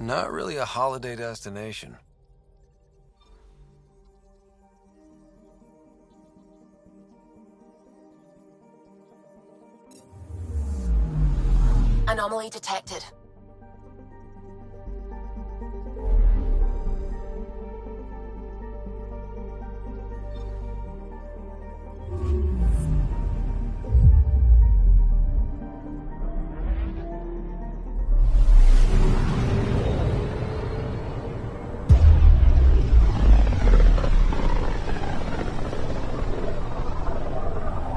Not really a holiday destination. Anomaly detected.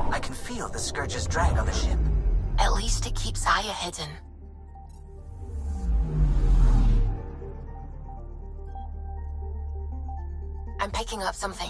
I can feel the Scourge's drag on the ship. At least it keeps Aya hidden. I'm picking up something.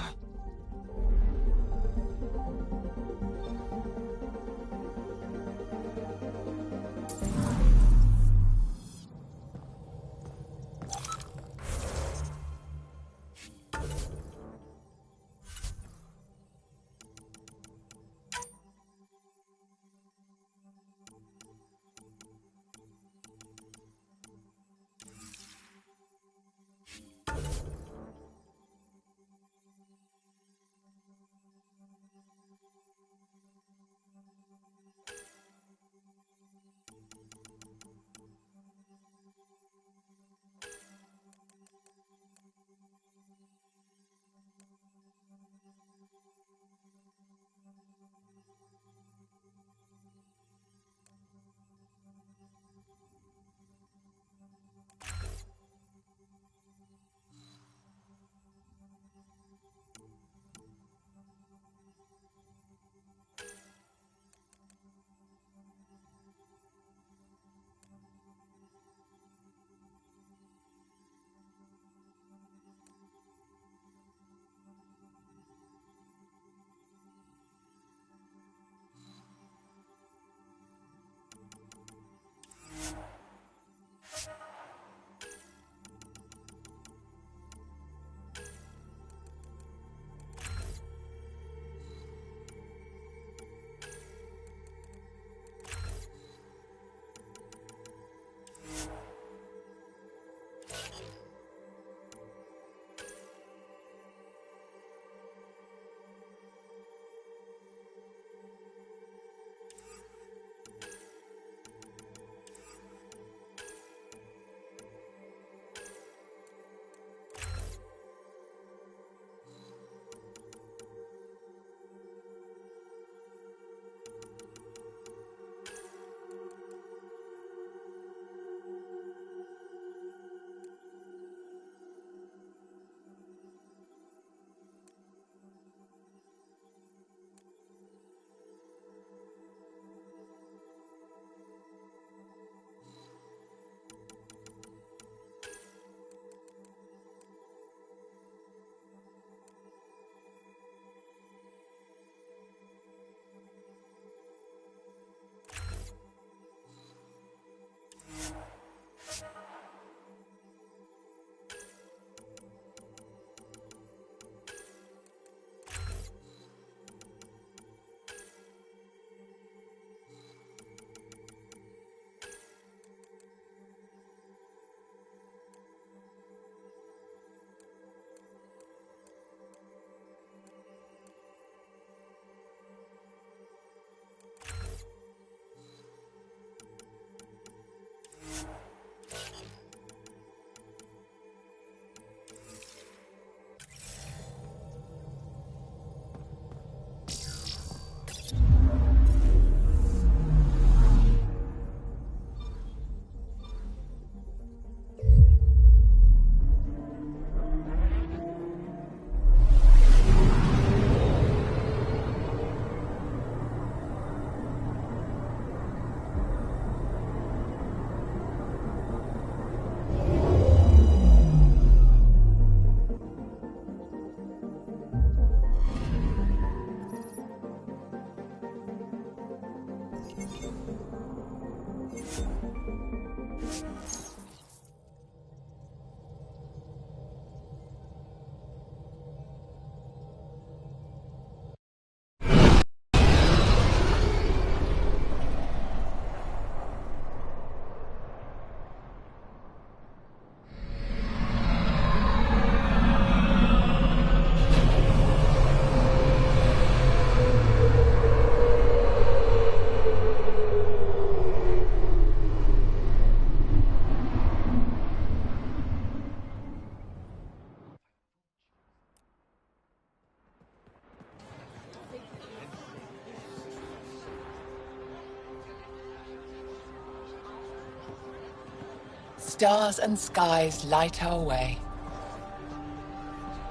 Stars and skies light our way.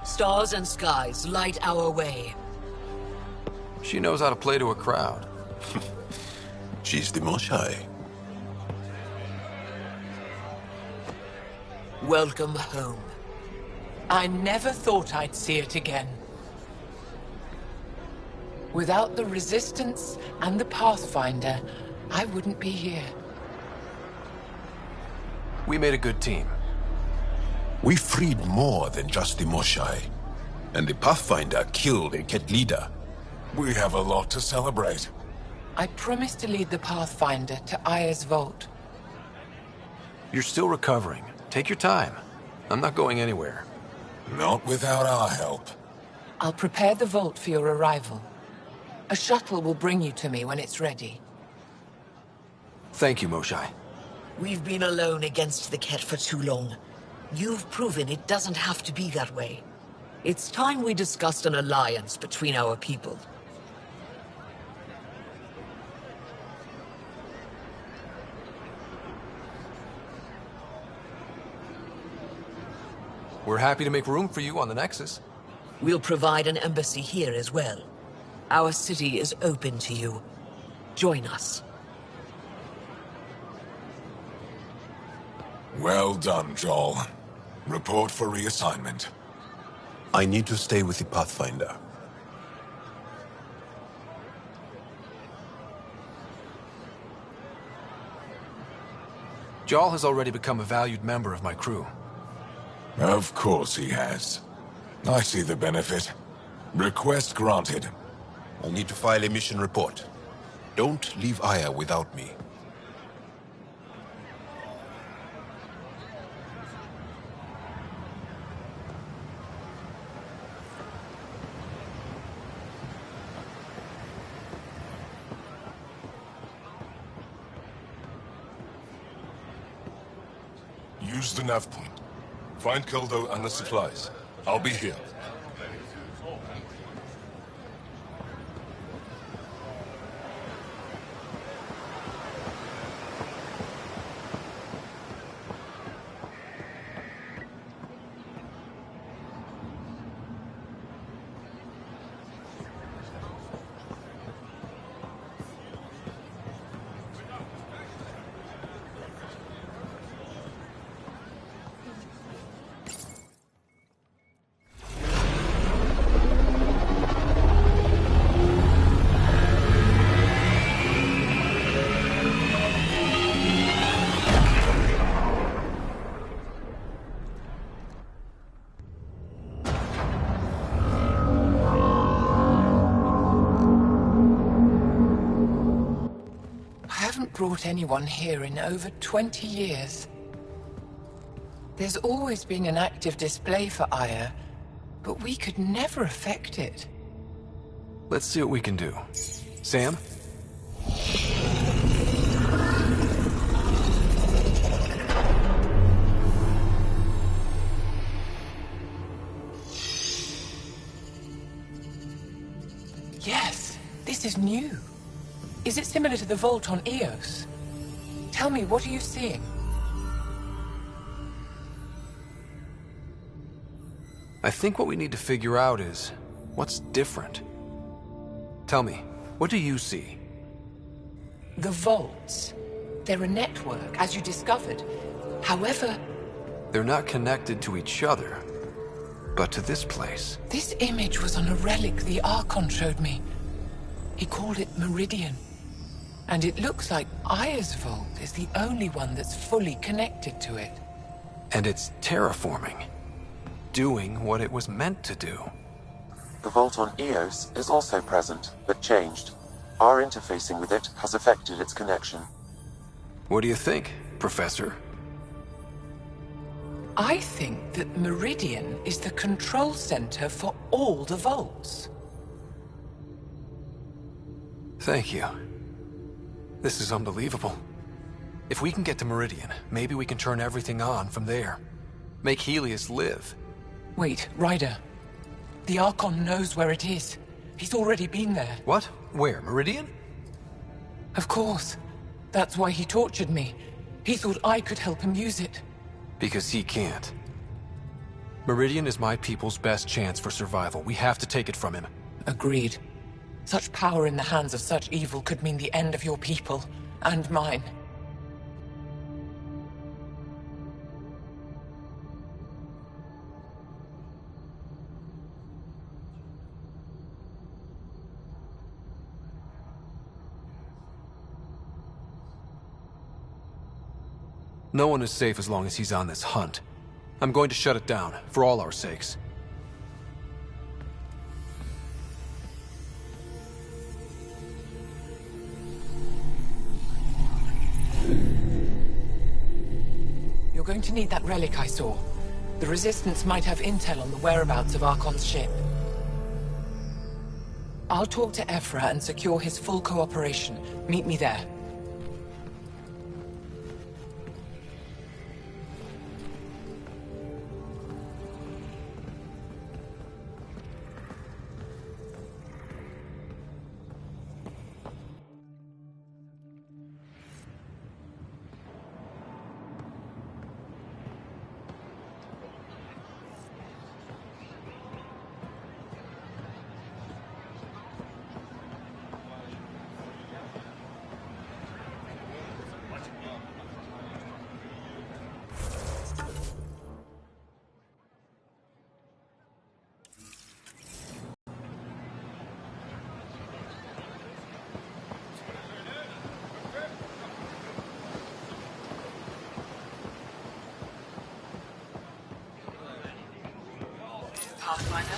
Stars and skies light our way. She knows how to play to a crowd. She's the Moshai. Welcome home. I never thought I'd see it again. Without the Resistance and the Pathfinder, I wouldn't be here. We made a good team. We freed more than just the Moshai. And the Pathfinder killed a Ket leader. We have a lot to celebrate. I promised to lead the Pathfinder to Aya's vault. You're still recovering. Take your time. I'm not going anywhere. Not without our help. I'll prepare the vault for your arrival. A shuttle will bring you to me when it's ready. Thank you, Moshai. We've been alone against the Ket for too long. You've proven it doesn't have to be that way. It's time we discussed an alliance between our people. We're happy to make room for you on the Nexus. We'll provide an embassy here as well. Our city is open to you. Join us. Well done, Joel. Report for reassignment. I need to stay with the Pathfinder. Jarl has already become a valued member of my crew. Of course he has. I see the benefit. Request granted. I need to file a mission report. Don't leave Aya without me. Use the nav point. Find Kildo and the supplies. I'll be here. Brought anyone here in over 20 years. There's always been an active display for Aya, but we could never affect it. Let's see what we can do. Sam? Yes, this is new. Is it similar to the vault on Eos? Tell me, what are you seeing? I think what we need to figure out is what's different. Tell me, what do you see? The vaults. They're a network, as you discovered. However, they're not connected to each other, but to this place. This image was on a relic the Archon showed me. He called it Meridian. And it looks like Aya's vault is the only one that's fully connected to it. And it's terraforming. Doing what it was meant to do. The vault on Eos is also present, but changed. Our interfacing with it has affected its connection. What do you think, Professor? I think that Meridian is the control center for all the vaults. Thank you. This is unbelievable. If we can get to Meridian, maybe we can turn everything on from there. Make Helios live. Wait, Ryder. The Archon knows where it is. He's already been there. What? Where? Meridian? Of course. That's why he tortured me. He thought I could help him use it. Because he can't. Meridian is my people's best chance for survival. We have to take it from him. Agreed. Such power in the hands of such evil could mean the end of your people, and mine. No one is safe as long as he's on this hunt. I'm going to shut it down, for all our sakes. You're going to need that relic I saw. The Resistance might have intel on the whereabouts of Archon's ship. I'll talk to Ephra and secure his full cooperation. Meet me there. Pathfinder?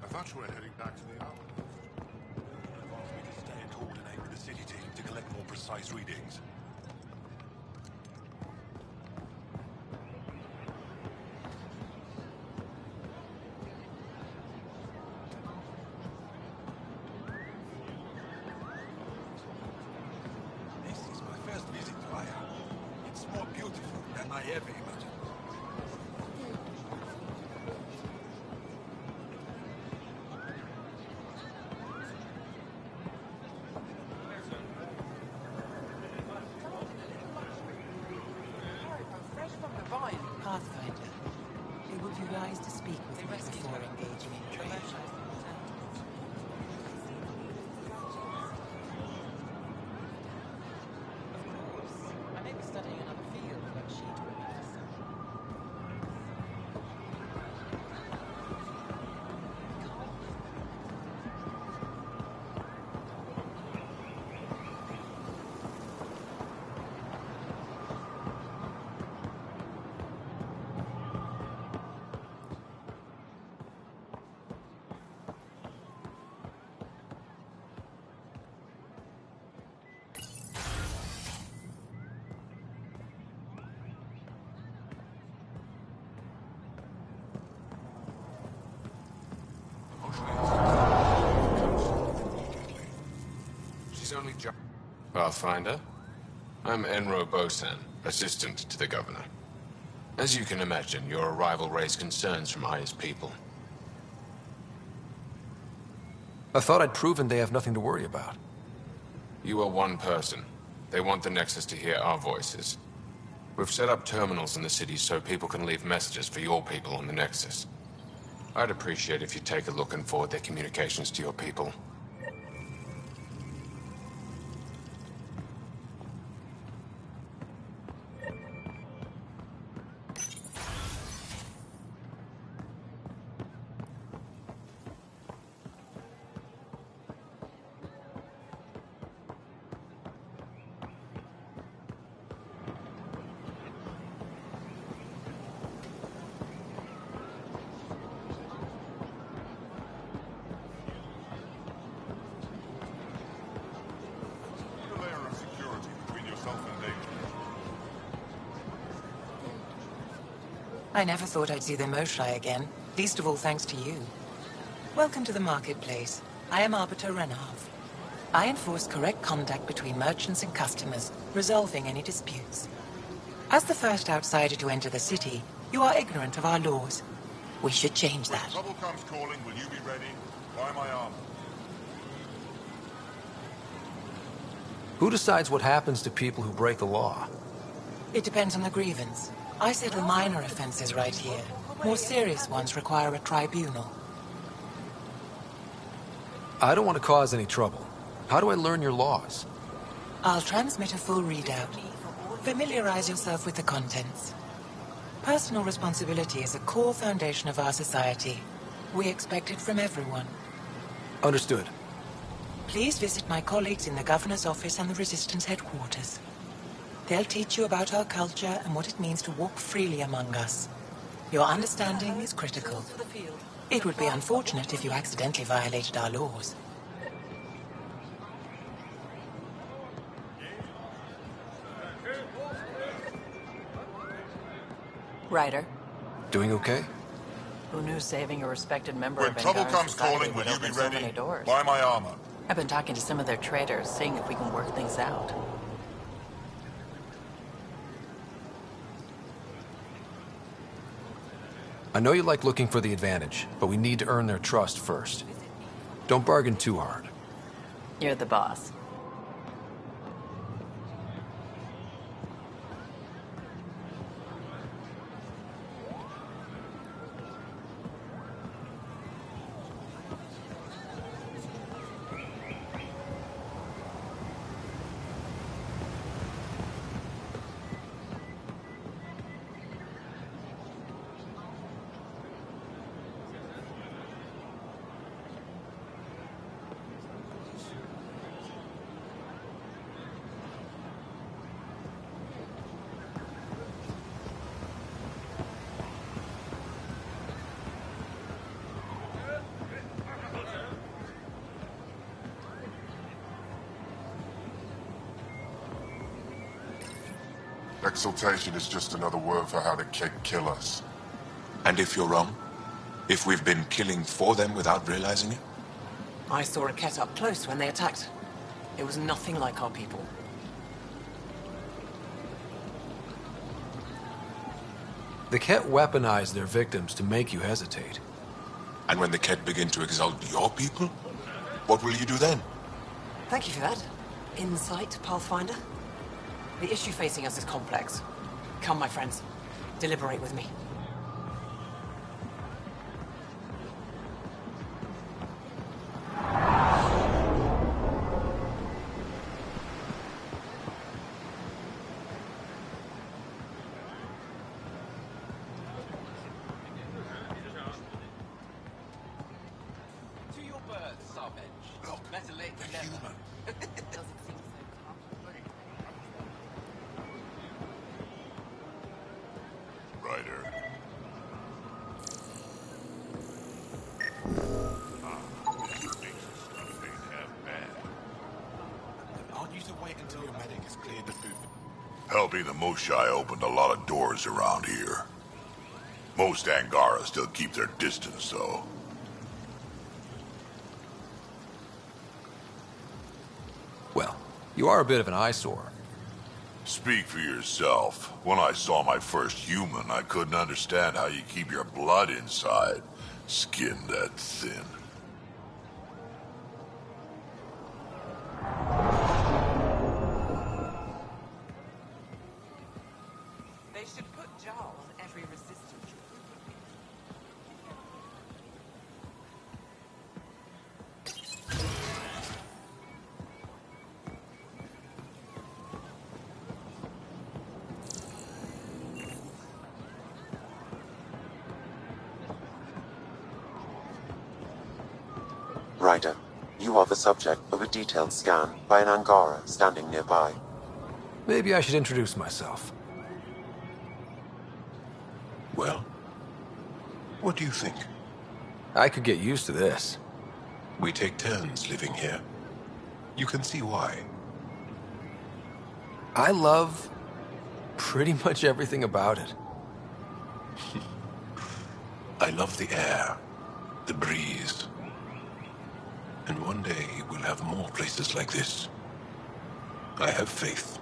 I thought you were heading back to the outpost. They asked me to stay and coordinate with the city team to collect more precise readings. This is my first visit to Aya. It's more beautiful than I ever imagined. Pathfinder, it would be wise to speak with me before engaging in trade. I may be studying another field, but she taught me to study. She's only Pathfinder, I'm Enro Bosan, assistant to the governor. As you can imagine, your arrival raised concerns from Aya's people. I thought I'd proven they have nothing to worry about. You are one person. They want the Nexus to hear our voices. We've set up terminals in the city so people can leave messages for your people on the Nexus. I'd appreciate if you take a look and forward their communications to your people. I never thought I'd see the Moshai again, least of all thanks to you. Welcome to the marketplace. I am Arbiter Renav. I enforce correct conduct between merchants and customers, resolving any disputes. As the first outsider to enter the city, you are ignorant of our laws. We should change that. When trouble comes calling, will you be ready? Buy my armor. Who decides what happens to people who break the law? It depends on the grievance. I settle minor offenses right here. More serious ones require a tribunal. I don't want to cause any trouble. How do I learn your laws? I'll transmit a full readout. Familiarize yourself with the contents. Personal responsibility is a core foundation of our society. We expect it from everyone. Understood. Please visit my colleagues in the Governor's office and the Resistance headquarters. They'll teach you about our culture and what it means to walk freely among us. Your understanding is critical. It would be unfortunate if you accidentally violated our laws. Ryder, Doing okay? who knew saving a respected member When of trouble Angara's comes society calling, will would you be open so many ready? doors? Buy my armor. I've been talking to some of their traders, seeing if we can work things out. I know you like looking for the advantage, but we need to earn their trust first. Don't bargain too hard. You're the boss. Exaltation is just another word for how the Kett kill us. And if you're wrong? If we've been killing for them without realizing it? I saw a Kett up close when they attacked. It was nothing like our people. The Kett weaponize their victims to make you hesitate. And when the Kett begin to exalt your people? What will you do then? Thank you for that. Insight, Pathfinder. The issue facing us is complex. Come, my friends. Deliberate with me. Helping the Moshai opened a lot of doors around here. Most Angara still keep their distance, though. Well, you are a bit of an eyesore. Speak for yourself. When I saw my first human, I couldn't understand how you keep your blood inside. Skin that thin. They should put Jar on every resistance. Ryder, you are the subject of a detailed scan by an Angara standing nearby. Maybe I should introduce myself. Well, what do you think? I could get used to this. We take turns living here. You can see why. I love pretty much everything about it. I love the air, the breeze. And one day we'll have more places like this. I have faith.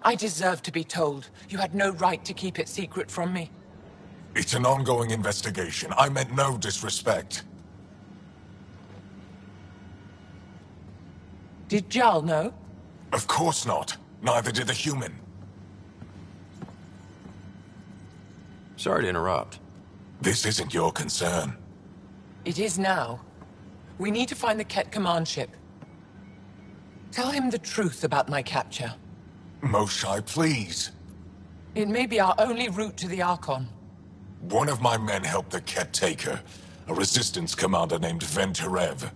I deserve to be told. You had no right to keep it secret from me. It's an ongoing investigation. I meant no disrespect. Did Jarl know? Of course not. Neither did the human. Sorry to interrupt. This isn't your concern. It is now. We need to find the Ket command ship. Tell him the truth about my capture. Moshai, please. It may be our only route to the Archon. One of my men helped the Ket take her. A resistance commander named Venterev.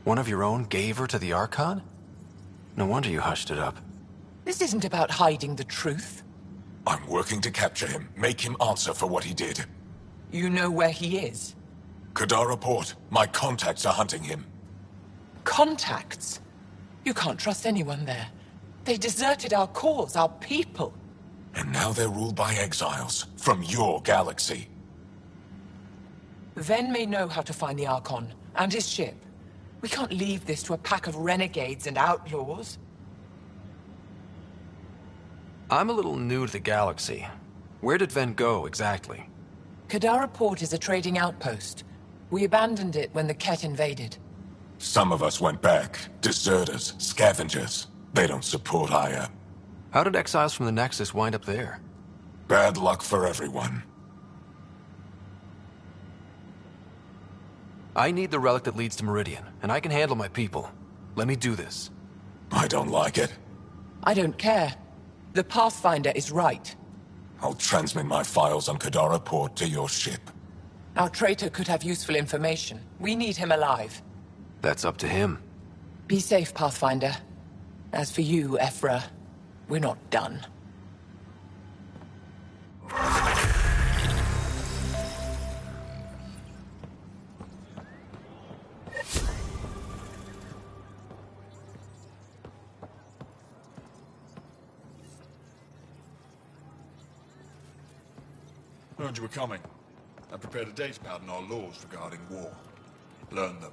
One of your own gave her to the Archon? No wonder you hushed it up. This isn't about hiding the truth. I'm working to capture him, make him answer for what he did. You know where he is? Kadara Port. My contacts are hunting him. Contacts? You can't trust anyone there. They deserted our cause, our people. And now they're ruled by exiles from your galaxy. Ven may know how to find the Archon and his ship. We can't leave this to a pack of renegades and outlaws. I'm a little new to the galaxy. Where did Ven go, exactly? Kadara Port is a trading outpost. We abandoned it when the Ket invaded. Some of us went back. Deserters, scavengers. They don't support Aya. How did exiles from the Nexus wind up there? Bad luck for everyone. I need the relic that leads to Meridian, and I can handle my people. Let me do this. I don't like it. I don't care. The Pathfinder is right. I'll transmit my files on Kadara Port to your ship. Our traitor could have useful information. We need him alive. That's up to him. Be safe, Pathfinder. As for you, Ephra, we're not done. Heard you were coming. I prepared a datapad on our laws regarding war. Learn them.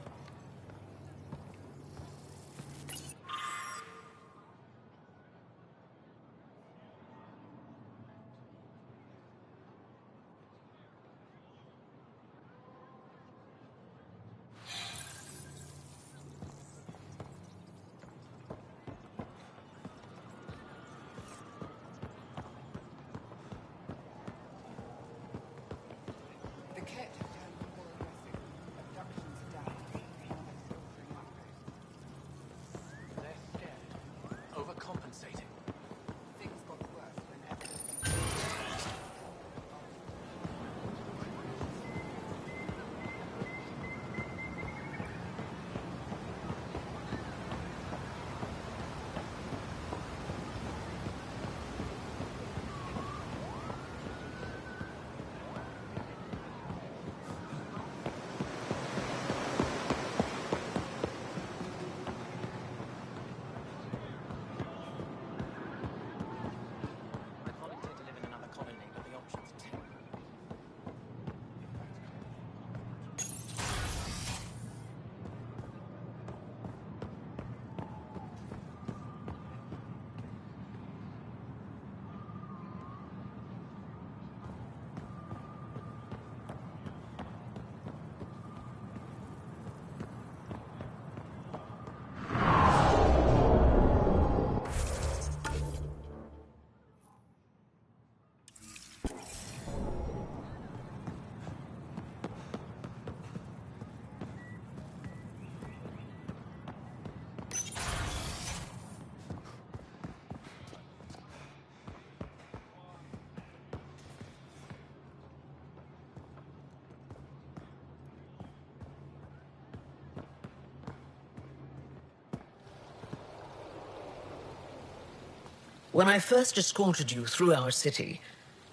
When I first escorted you through our city,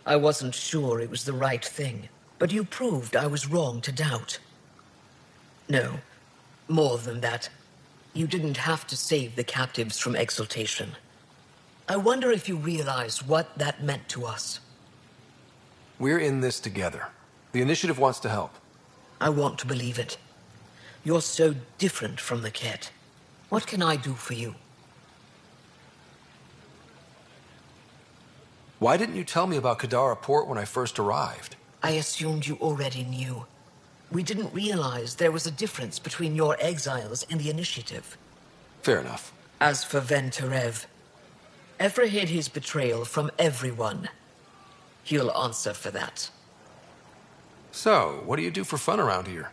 I wasn't sure it was the right thing, but you proved I was wrong to doubt. No, more than that. You didn't have to save the captives from exaltation. I wonder if you realize what that meant to us. We're in this together. The Initiative wants to help. I want to believe it. You're so different from the Ket. What can I do for you? Why didn't you tell me about Kadara Port when I first arrived? I assumed you already knew. We didn't realize there was a difference between your exiles and the Initiative. Fair enough. As for Venturev, Ephra hid his betrayal from everyone. He'll answer for that. So, what do you do for fun around here?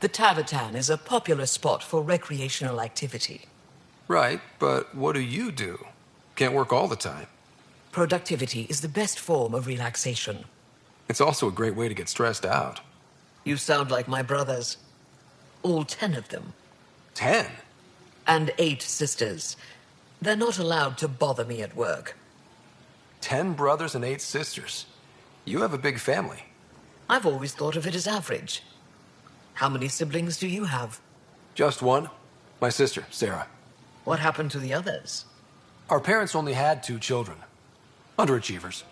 The Tavatan is a popular spot for recreational activity. Right, but what do you do? Can't work all the time. Productivity is the best form of relaxation. It's also a great way to get stressed out. You sound like my brothers. All 10 of them. 10? And 8 sisters. They're not allowed to bother me at work. 10 brothers and 8 sisters. You have a big family. I've always thought of it as average. How many siblings do you have? Just one. My sister, Sarah. What happened to the others? Our parents only had 2 children. Underachievers.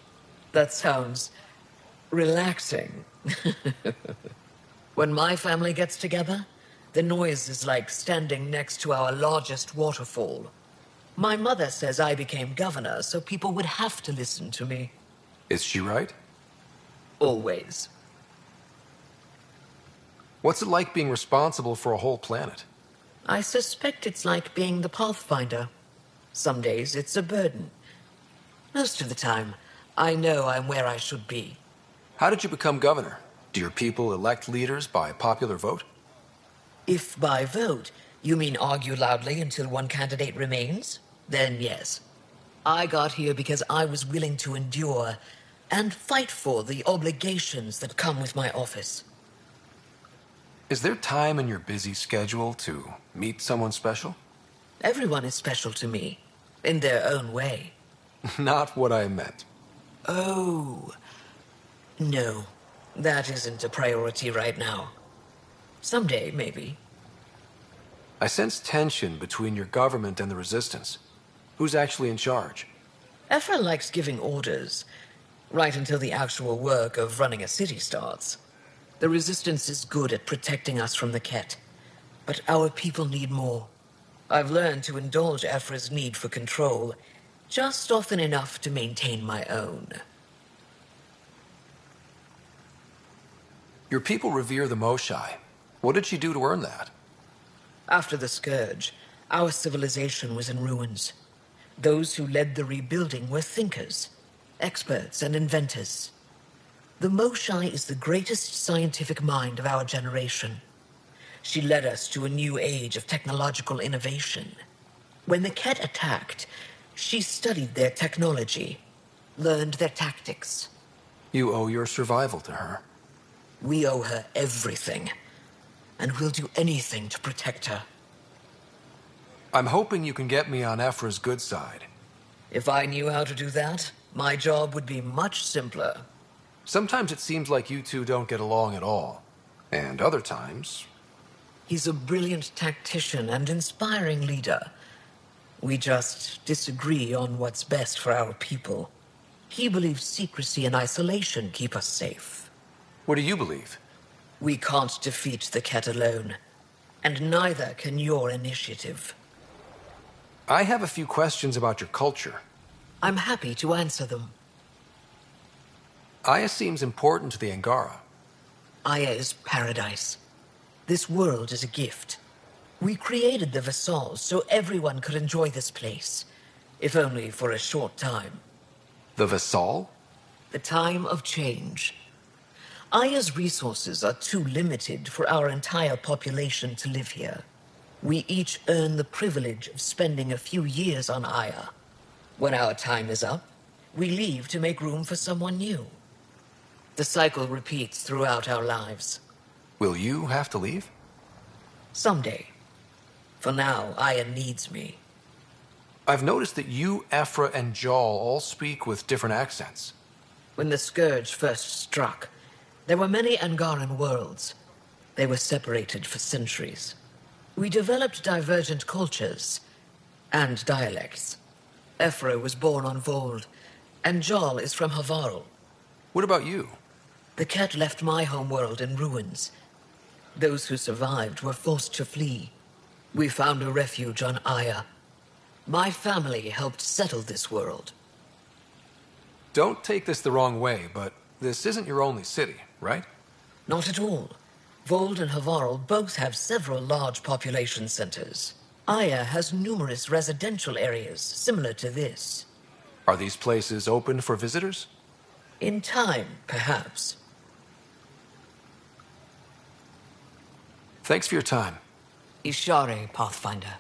That sounds relaxing. When my family gets together, the noise is like standing next to our largest waterfall. My mother says I became governor, so people would have to listen to me. Is she right? Always. What's it like being responsible for a whole planet? I suspect it's like being the Pathfinder. Some days it's a burden. Most of the time, I know I'm where I should be. How did you become governor? Do your people elect leaders by popular vote? If by vote, you mean argue loudly until one candidate remains, then yes. I got here because I was willing to endure and fight for the obligations that come with my office. Is there time in your busy schedule to meet someone special? Everyone is special to me, in their own way. Not what I meant. Oh. No, that isn't a priority right now. Someday, maybe. I sense tension between your government and the Resistance. Who's actually in charge? Ephra likes giving orders, right until the actual work of running a city starts. The Resistance is good at protecting us from the Ket, but our people need more. I've learned to indulge Ephra's need for control, just often enough to maintain my own. Your people revere the Moshai. What did she do to earn that? After the Scourge, our civilization was in ruins. Those who led the rebuilding were thinkers, experts, and inventors. The Moshai is the greatest scientific mind of our generation. She led us to a new age of technological innovation. When the Ket attacked, she studied their technology, learned their tactics. You owe your survival to her. We owe her everything, and we'll do anything to protect her. I'm hoping you can get me on Ephra's good side. If I knew how to do that, my job would be much simpler. Sometimes it seems like you two don't get along at all. And other times... He's a brilliant tactician and inspiring leader. We just disagree on what's best for our people. He believes secrecy and isolation keep us safe. What do you believe? We can't defeat the Ket alone. And neither can your initiative. I have a few questions about your culture. I'm happy to answer them. Aya seems important to the Angara. Aya is paradise. This world is a gift. We created the Vassals so everyone could enjoy this place, if only for a short time. The Vassal? The time of change. Aya's resources are too limited for our entire population to live here. We each earn the privilege of spending a few years on Aya. When our time is up, we leave to make room for someone new. The cycle repeats throughout our lives. Will you have to leave? Someday. For now, Aya needs me. I've noticed that you, Ephra, and Jal all speak with different accents. When the Scourge first struck, there were many Angaran worlds. They were separated for centuries. We developed divergent cultures and dialects. Ephra was born on Vold, and Jal is from Havarl. What about you? The cat left my homeworld in ruins. Those who survived were forced to flee. We found a refuge on Aya. My family helped settle this world. Don't take this the wrong way, but this isn't your only city, right? Not at all. Vold and Havarl both have several large population centers. Aya has numerous residential areas similar to this. Are these places open for visitors? In time, perhaps. Thanks for your time. Ishare, Pathfinder.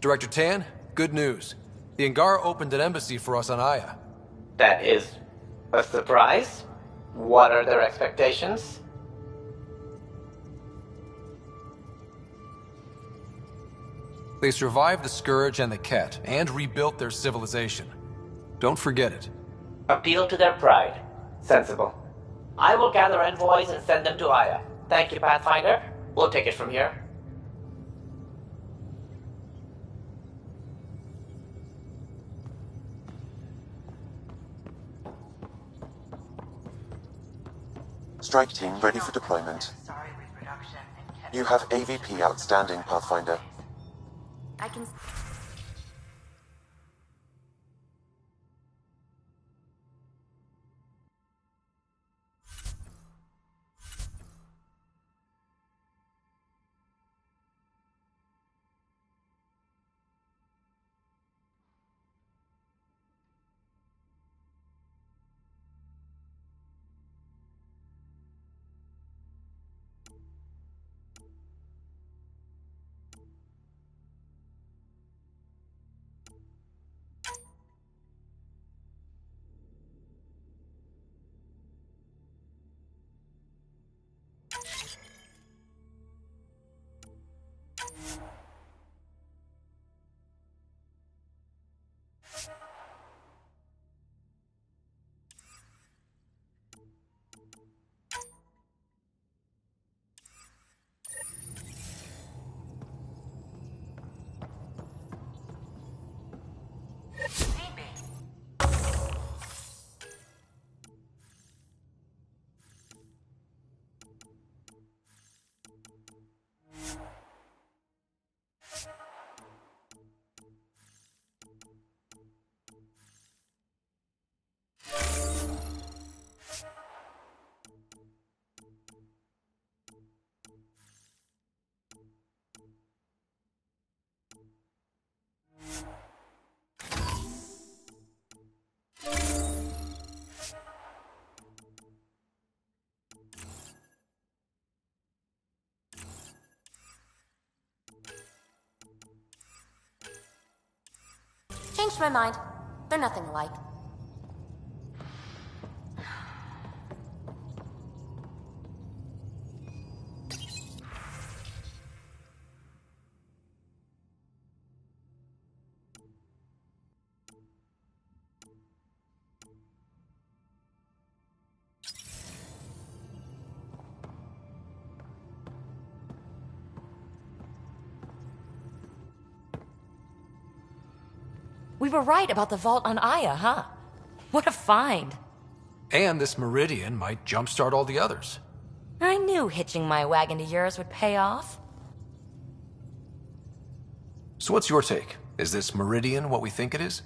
Director Tan, good news. The Angara opened an embassy for us on Aya. That is a surprise? What are their expectations? They survived the Scourge and the Ket, and rebuilt their civilization. Don't forget it. Appeal to their pride. Sensible. I will gather envoys and send them to Aya. Thank you, Pathfinder. We'll take it from here. Strike team ready for deployment. You have AVP outstanding, Pathfinder. I can... Changed my mind. They're nothing alike. We were right about the vault on Aya, huh? What a find. And this Meridian might jumpstart all the others. I knew hitching my wagon to yours would pay off. So what's your take? Is this Meridian what we think it is?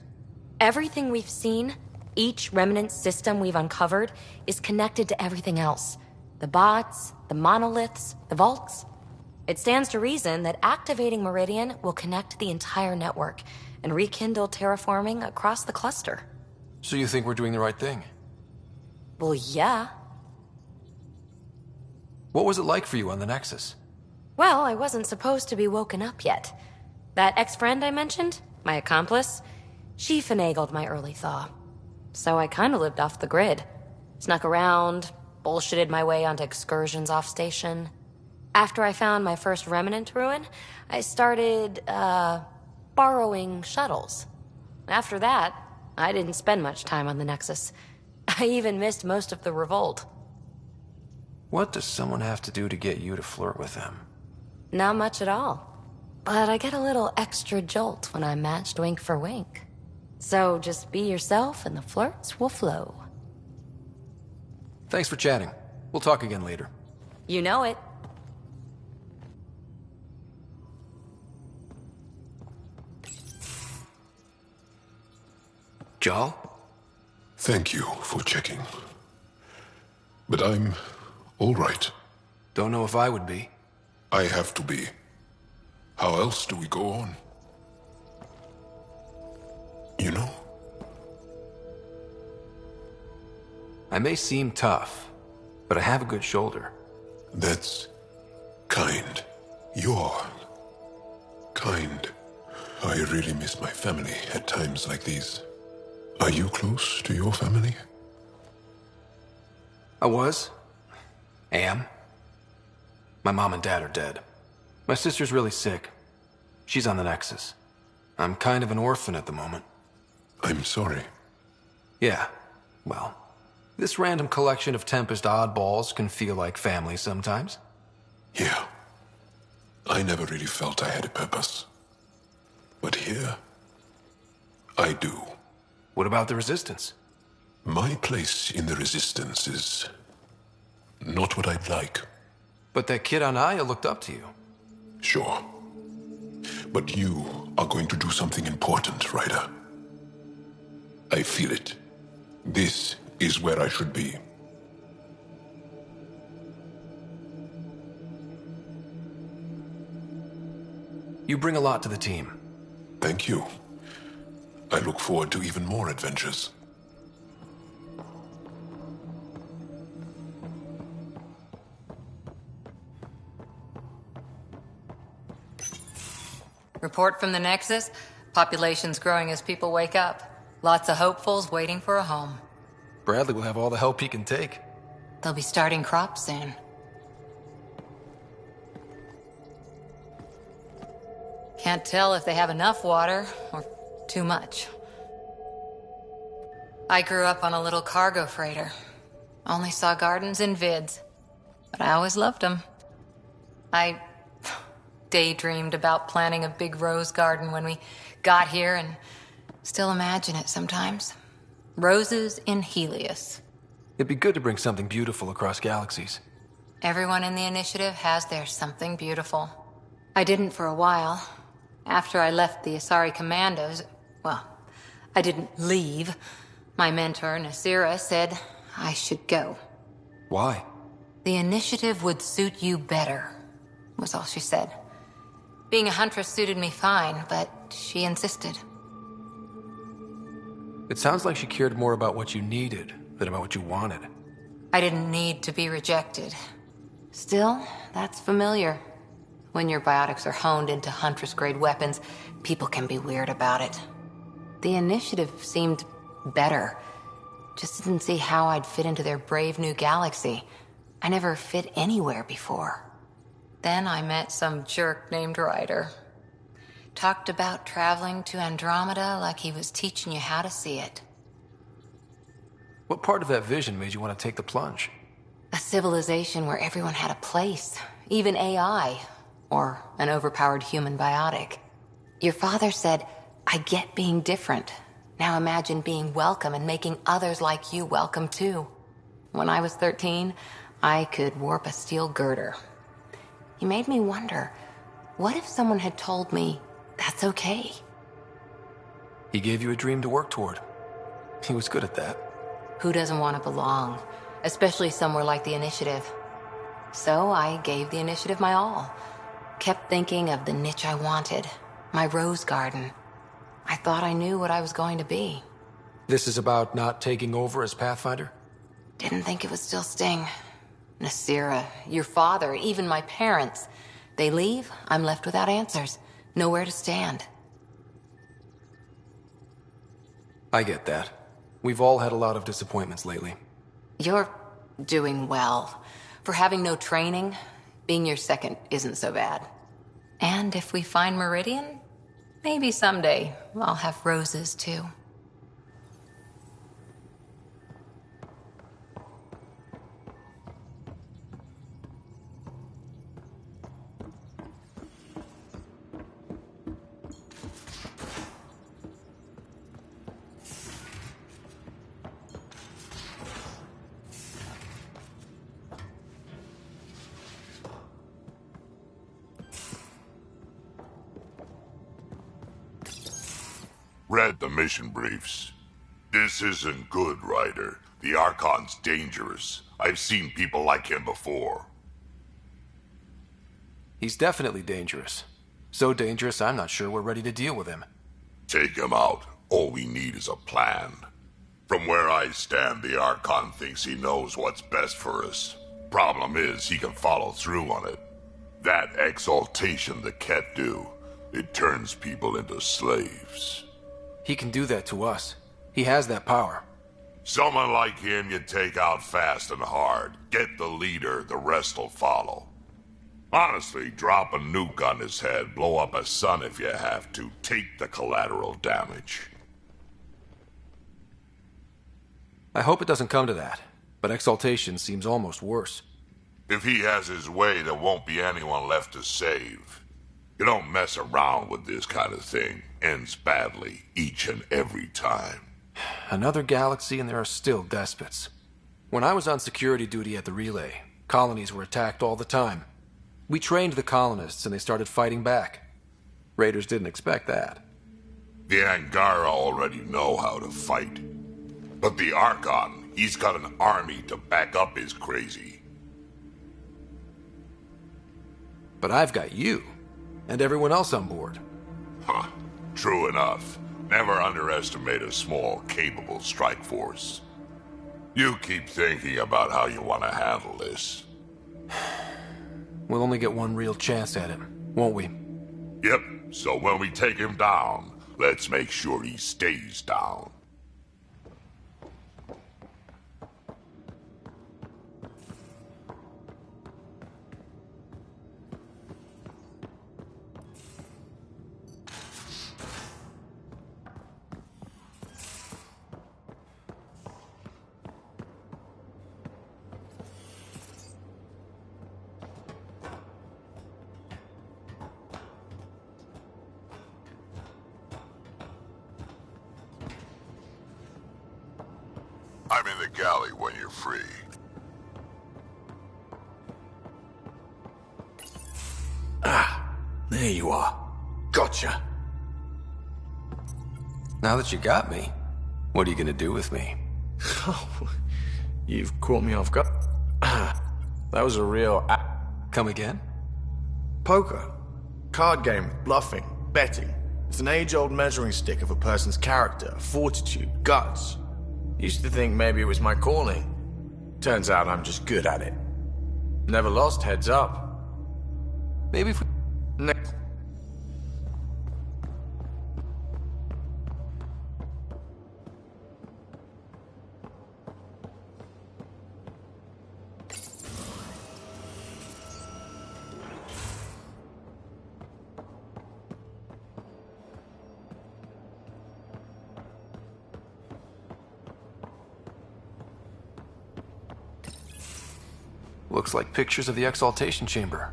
Everything we've seen, each remnant system we've uncovered, is connected to everything else. The bots, the monoliths, the vaults. It stands to reason that activating Meridian will connect the entire network and rekindle terraforming across the cluster. So you think we're doing the right thing? Well, yeah. What was it like for you on the Nexus? Well, I wasn't supposed to be woken up yet. That ex-friend I mentioned, my accomplice, she finagled my early thaw. So I kinda lived off the grid. Snuck around, bullshitted my way onto excursions off station. After I found my first remnant ruin, I started, borrowing shuttles. After that, I didn't spend much time on the Nexus. I even missed most of the revolt. What does someone have to do to get you to flirt with them? Not much at all. But I get a little extra jolt when I'm matched wink for wink. So just be yourself and the flirts will flow. Thanks for chatting. We'll talk again later. You know it. Jal? Thank you for checking. But I'm all right. Don't know if I would be. I have to be. How else do we go on? You know? I may seem tough, but I have a good shoulder. That's kind. You're kind. I really miss my family at times like these. Are you close to your family? I was. Am. My mom and dad are dead. My sister's really sick. She's on the Nexus. I'm kind of an orphan at the moment. I'm sorry. Yeah, well, this random collection of Tempest oddballs can feel like family sometimes. Yeah. I never really felt I had a purpose. But here, I do. What about the Resistance? My place in the Resistance is not what I'd like. But that kid on Aya looked up to you. Sure. But you are going to do something important, Ryder. I feel it. This is where I should be. You bring a lot to the team. Thank you. I look forward to even more adventures. Report from the Nexus. Population's growing as people wake up. Lots of hopefuls waiting for a home. Bradley will have all the help he can take. They'll be starting crops soon. Can't tell if they have enough water or too much. I grew up on a little cargo freighter. Only saw gardens in vids, but I always loved them. I daydreamed about planting a big rose garden when we got here and still imagine it sometimes. Roses in Helios. It'd be good to bring something beautiful across galaxies. Everyone in the initiative has their something beautiful. I didn't for a while. After I left the Asari Commandos, well, I didn't leave. My mentor, Nasira, said I should go. Why? The initiative would suit you better, was all she said. Being a huntress suited me fine, but she insisted. It sounds like she cared more about what you needed than about what you wanted. I didn't need to be rejected. Still, that's familiar. When your biotics are honed into Huntress-grade weapons, people can be weird about it. The initiative seemed better. Just didn't see how I'd fit into their brave new galaxy. I never fit anywhere before. Then I met some jerk named Ryder. Talked about traveling to Andromeda like he was teaching you how to see it. What part of that vision made you want to take the plunge? A civilization where everyone had a place, even AI, or an overpowered human biotic. Your father said, I get being different. Now imagine being welcome and making others like you welcome too. When I was 13, I could warp a steel girder. He made me wonder, what if someone had told me that's okay? He gave you a dream to work toward. He was good at that. Who doesn't want to belong? Especially somewhere like the Initiative. So I gave the Initiative my all. Kept thinking of the niche I wanted. My rose garden. I thought I knew what I was going to be. This is about not taking over as Pathfinder? Didn't think it would still sting. Nasira, your father, even my parents. They leave, I'm left without answers. Nowhere to stand. I get that. We've all had a lot of disappointments lately. You're doing well. For having no training, being your second isn't so bad. And if we find Meridian, maybe someday I'll have roses too. Read the mission briefs. This isn't good, Ryder. The Archon's dangerous. I've seen people like him before. He's definitely dangerous. So dangerous, I'm not sure we're ready to deal with him. Take him out. All we need is a plan. From where I stand, the Archon thinks he knows what's best for us. Problem is, he can follow through on it. That exaltation the Ket do, it turns people into slaves. He can do that to us. He has that power. Someone like him you take out fast and hard. Get the leader, the rest will follow. Honestly, drop a nuke on his head, blow up a sun if you have to. Take the collateral damage. I hope it doesn't come to that, but exaltation seems almost worse. If he has his way, there won't be anyone left to save. You don't mess around with this kind of thing. Ends badly, each and every time. Another galaxy and there are still despots. When I was on security duty at the relay, colonies were attacked all the time. We trained the colonists and they started fighting back. Raiders didn't expect that. The Angara already know how to fight. But the Archon, he's got an army to back up his crazy. But I've got you. And everyone else on board. Huh. True enough. Never underestimate a small, capable strike force. You keep thinking about how you want to handle this. We'll only get one real chance at him, won't we? Yep. So when we take him down, let's make sure he stays down. I'm in the galley when you're free. Ah, there you are. Gotcha. Now that you got me, what are you gonna do with me? You've caught me off guard. That was a real... Come again? Poker. Card game, bluffing, betting. It's an age-old measuring stick of a person's character, fortitude, guts. Used to think maybe it was my calling. Turns out I'm just good at it. Never lost, heads up. Maybe if we... Next. Looks like pictures of the exaltation chamber.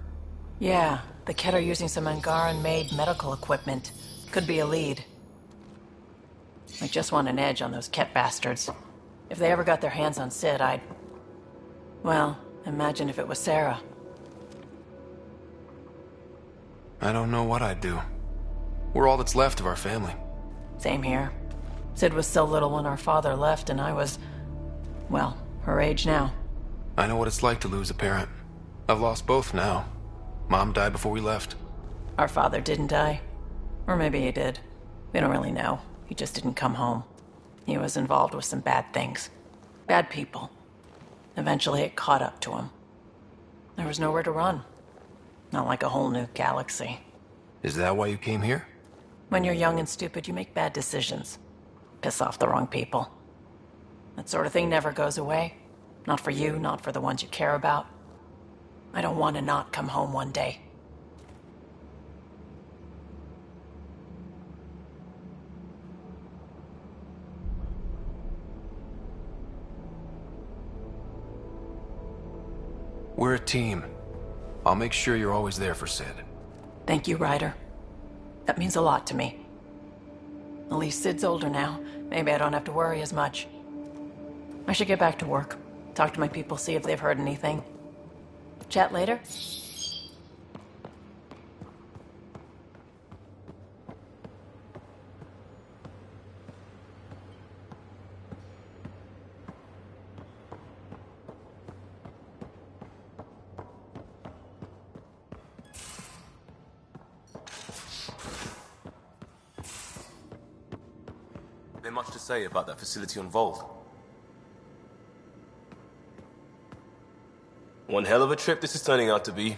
Yeah, the Ket are using some Angaran-made medical equipment. Could be a lead. I just want an edge on those Ket bastards. If they ever got their hands on Sid, I'd... Well, imagine if it was Sarah. I don't know what I'd do. We're all that's left of our family. Same here. Sid was so little when our father left, and I was... well, her age now. I know what it's like to lose a parent. I've lost both now. Mom died before we left. Our father didn't die. Or maybe he did. We don't really know. He just didn't come home. He was involved with some bad things. Bad people. Eventually it caught up to him. There was nowhere to run. Not like a whole new galaxy. Is that why you came here? When you're young and stupid, you make bad decisions. Piss off the wrong people. That sort of thing never goes away. Not for you, not for the ones you care about. I don't want to not come home one day. We're a team. I'll make sure you're always there for Sid. Thank you, Ryder. That means a lot to me. At least Sid's older now. Maybe I don't have to worry as much. I should get back to work. Talk to my people, see if they've heard anything. Chat later? There much to say about that facility on Vault? One hell of a trip this is turning out to be.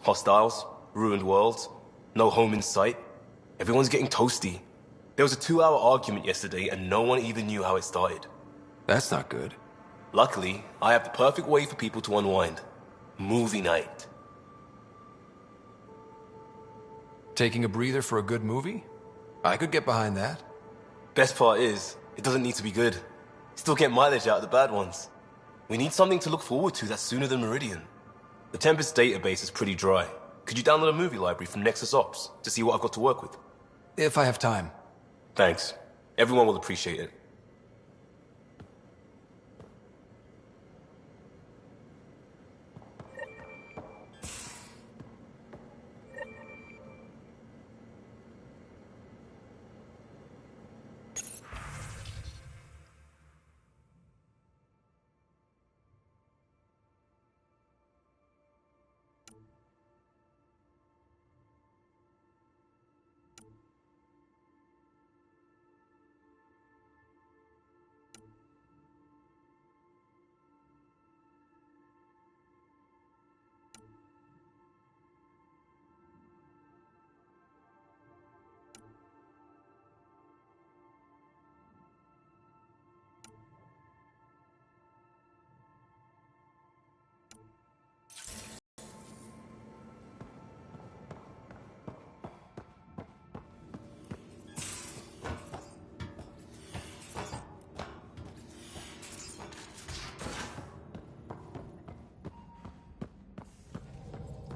Hostiles, ruined worlds, no home in sight. Everyone's getting toasty. There was a 2-hour argument yesterday and no one even knew how it started. That's not good. Luckily, I have the perfect way for people to unwind. Movie night. Taking a breather for a good movie? I could get behind that. Best part is, it doesn't need to be good. Still get mileage out of the bad ones. We need something to look forward to that's sooner than Meridian. The Tempest database is pretty dry. Could you download a movie library from Nexus Ops to see what I've got to work with? If I have time. Thanks. Everyone will appreciate it.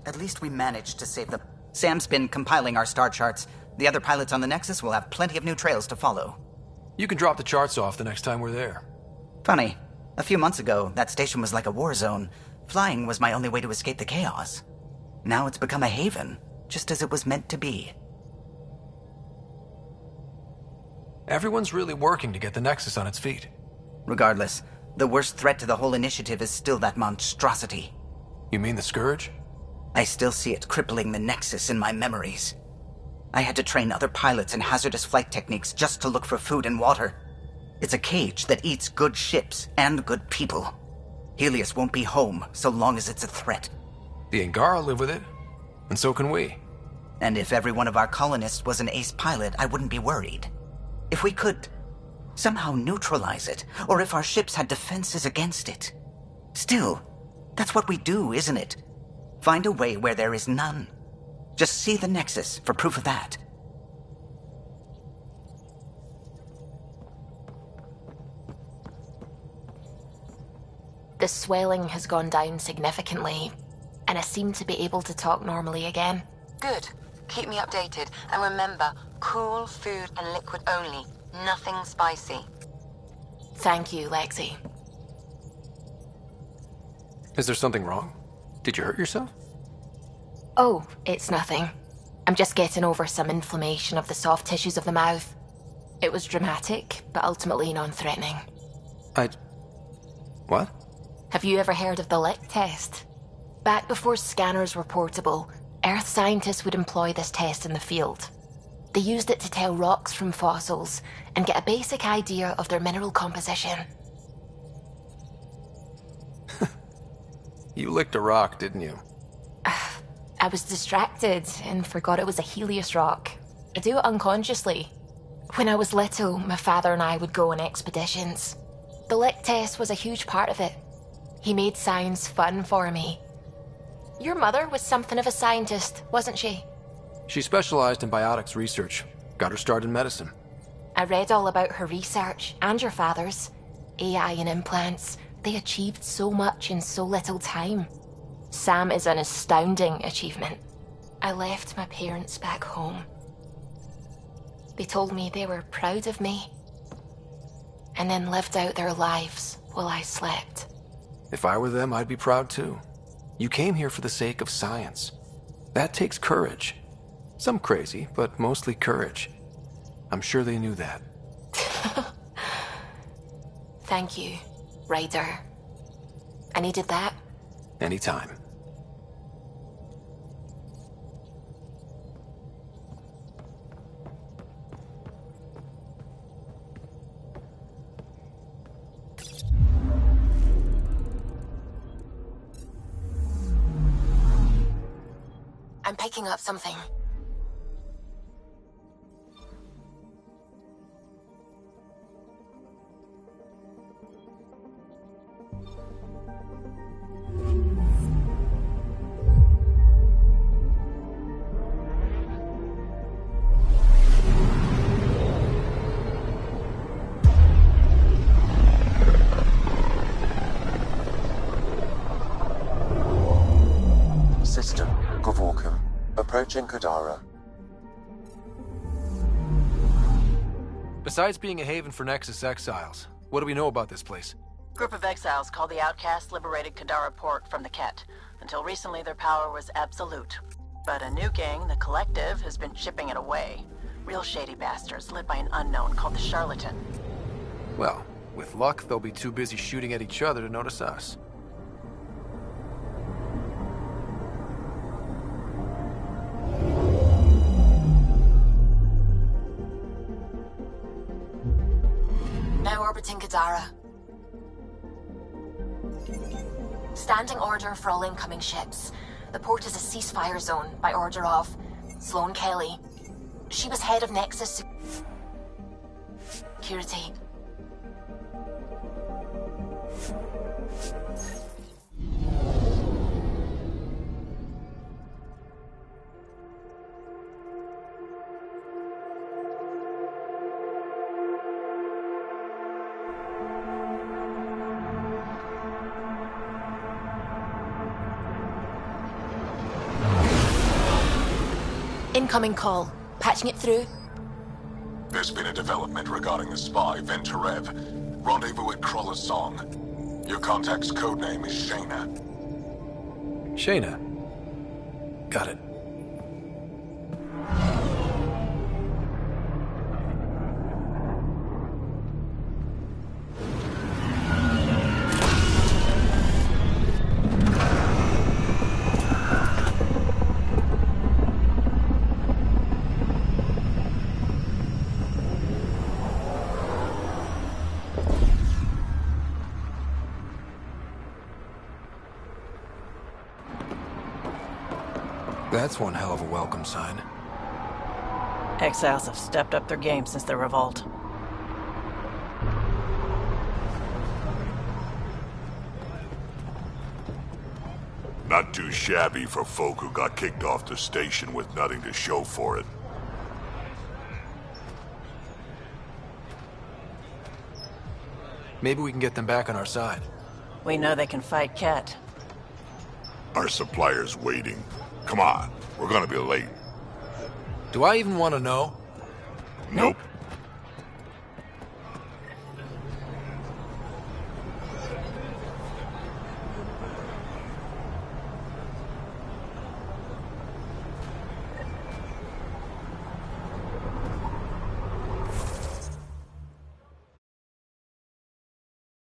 At least we managed to save them. Sam's been compiling our star charts. The other pilots on the Nexus will have plenty of new trails to follow. You can drop the charts off the next time we're there. Funny. A few months ago, that station was like a war zone. Flying was my only way to escape the chaos. Now it's become a haven, just as it was meant to be. Everyone's really working to get the Nexus on its feet. Regardless, the worst threat to the whole initiative is still that monstrosity. You mean the Scourge? I still see it crippling the Nexus in my memories. I had to train other pilots in hazardous flight techniques just to look for food and water. It's a cage that eats good ships and good people. Helios won't be home so long as it's a threat. The Angara live with it, and so can we. And if every one of our colonists was an ace pilot, I wouldn't be worried. If we could somehow neutralize it, or if our ships had defenses against it. Still, that's what we do, isn't it? Find a way where there is none. Just see the Nexus for proof of that. The swelling has gone down significantly, and I seem to be able to talk normally again. Good. Keep me updated. And remember, cool food and liquid only. Nothing spicy. Thank you, Lexi. Is there something wrong? Did you hurt yourself? Oh, it's nothing. I'm just getting over some inflammation of the soft tissues of the mouth. It was dramatic, but ultimately non-threatening. What? Have you ever heard of the lick test? Back before scanners were portable, Earth scientists would employ this test in the field. They used it to tell rocks from fossils and get a basic idea of their mineral composition. You licked a rock, didn't you? I was distracted and forgot it was a Helios rock. I do it unconsciously. When I was little, my father and I would go on expeditions. The lick test was a huge part of it. He made science fun for me. Your mother was something of a scientist, wasn't she? She specialized in biotics research. Got her start in medicine. I read all about her research, and your father's. AI and implants. They achieved so much in so little time. Sam is an astounding achievement. I left my parents back home. They told me they were proud of me, and then lived out their lives while I slept. If I were them, I'd be proud too. You came here for the sake of science. That takes courage. Some crazy, but mostly courage. I'm sure they knew that. Thank you, Ryder. I needed that. Anytime. I'm picking up something. System, Govorkum. Approaching Kadara. Besides being a haven for Nexus exiles, what do we know about this place? Group of exiles called the Outcasts liberated Kadara Port from the Ket. Until recently, their power was absolute. But a new gang, the Collective, has been chipping it away. Real shady bastards led by an unknown called the Charlatan. Well, with luck, they'll be too busy shooting at each other to notice us. Now orbiting Kadara. Standing order for all incoming ships. The port is a ceasefire zone by order of Sloane Kelly. She was head of Nexus Security. Incoming call. Patching it through. There's been a development regarding the spy, Venturev. Rendezvous at Crawler's Song. Your contact's codename is Shayna. Shayna. Got it. That's one hell of a welcome sign. Exiles have stepped up their game since the revolt. Not too shabby for folk who got kicked off the station with nothing to show for it. Maybe we can get them back on our side. We know they can fight Ket. Our supplier's waiting. Come on, we're gonna be late. Do I even want to know? Nope.